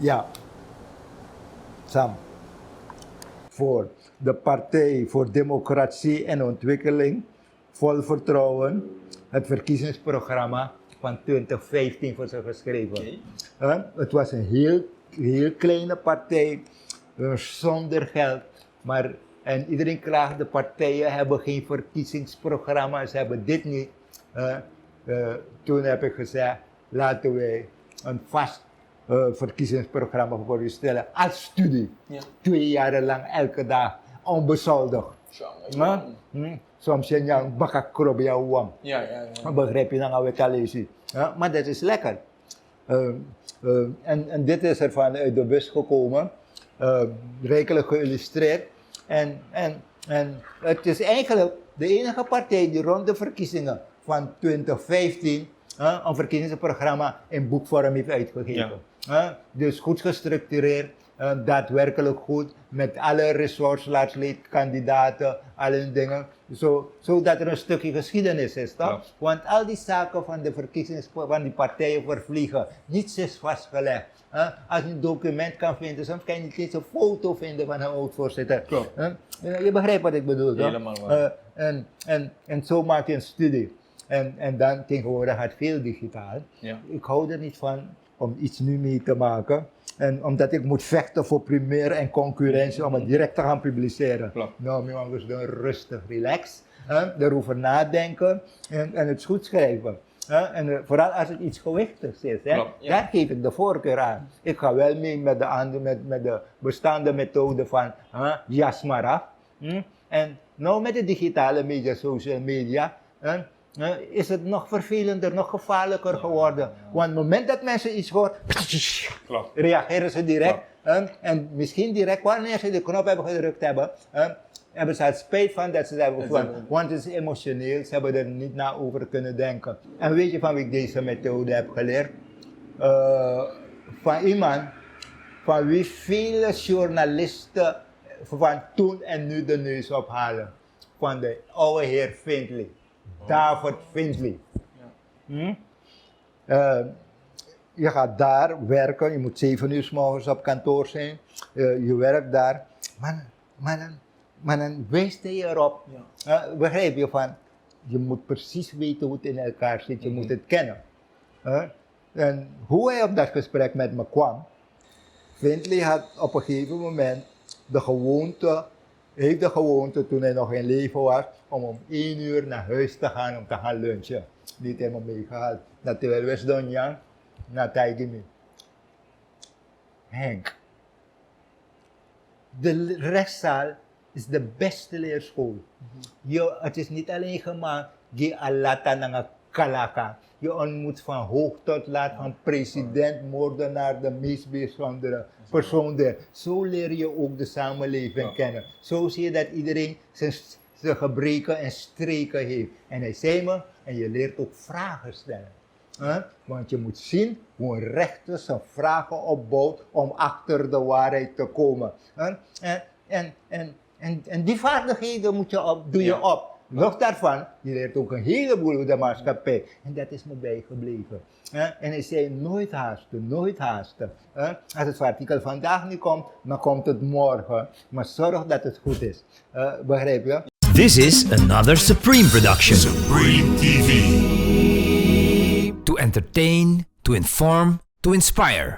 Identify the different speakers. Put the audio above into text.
Speaker 1: Ja, Sam. Voor de Partij voor Democratie en Ontwikkeling, vol vertrouwen, het verkiezingsprogramma van 2015 voor ze geschreven. Het was een heel kleine partij, zonder geld, maar en iedereen klaagt, de partijen hebben geen verkiezingsprogramma's, hebben dit niet. Toen heb ik gezegd, laten wij een vast verkiezingsprogramma voor u stellen als studie. Ja. 2 jaar lang, elke dag, onbezoldigd. Soms je een bakakrob jou wam. Begrijp je dan al wat je maar dat is lekker. En dit is er vanuit de bus gekomen, rijkelijk geïllustreerd. En het is eigenlijk de enige partij die rond de verkiezingen van 2015 een verkiezingsprogramma in boekvorm heeft uitgegeven. Dus goed gestructureerd, daadwerkelijk goed, met alle ressortkandidaten, alle dingen, zodat er een stukje geschiedenis is, toch? Want al die zaken van de van die partijen vervliegen, niets is vastgelegd. Als je een document kan vinden, soms kan je niet eens een foto vinden van een oud-voorzitter. Je begrijpt wat ik bedoel, toch?
Speaker 2: Helemaal waar.
Speaker 1: En zo maak je een studie. En dan tegenwoordig gaat veel digitaal. Ja. Ik hou er niet van om iets nu mee te maken. En omdat ik moet vechten voor primair en concurrentie om het direct te gaan publiceren. Nou, jongens, dan rustig, relax. Erover nadenken en het goed schrijven. En vooral als het iets gewichtigs is, daar geef ik de voorkeur aan. Ik ga wel mee met de bestaande methode van Jasmara. En nou met de digitale media, social media, is het nog vervelender, nog gevaarlijker geworden. Want op het moment dat mensen iets horen, reageren ze direct. En misschien direct wanneer ze de knop hebben gedrukt hebben ze het spijt van dat ze dat hebben gedaan. Want het is emotioneel, ze hebben er niet na over kunnen denken. En weet je van wie ik deze methode heb geleerd? Van iemand van wie vele journalisten van toen en nu de neus ophalen. Van de oude heer Findlay. David Findlay. Je gaat daar werken, je moet 7 uur 's morgens op kantoor zijn. Je werkt daar. Maar dan wijst hij erop. Begrijp je van, je moet precies weten hoe het in elkaar zit, je moet het kennen. En hoe hij op dat gesprek met me kwam, Findlay had op een gegeven moment heeft de gewoonte toen hij nog in leven was, om 1 uur naar huis te gaan om te gaan lunchen. Die heeft hem meegehaald. Terwijl we doen, ja, naar Tijgemi. Henk, de rechtszaal is de beste leerschool. Het is niet alleen gemaakt, je alata naar kalaka. Je ontmoet van hoog tot laat, van president, moordenaar, de meest bijzondere persoon daar. Zo leer je ook de samenleving kennen. Zo zie je dat iedereen zijn gebreken en streken heeft. En hij zei me, en je leert ook vragen stellen. Want je moet zien hoe een rechter zijn vragen opbouwt om achter de waarheid te komen. En die vaardigheden doe je op. Nog daarvan, je leert ook een heleboel over de maatschappij. En dat is me bijgebleven. En hij zei, nooit haasten, nooit haasten. Als het artikel vandaag niet komt, dan komt het morgen. Maar zorg dat het goed is. Begrijp je?
Speaker 3: This is another Supreme production.
Speaker 4: Supreme TV.
Speaker 3: To entertain, to inform, to inspire.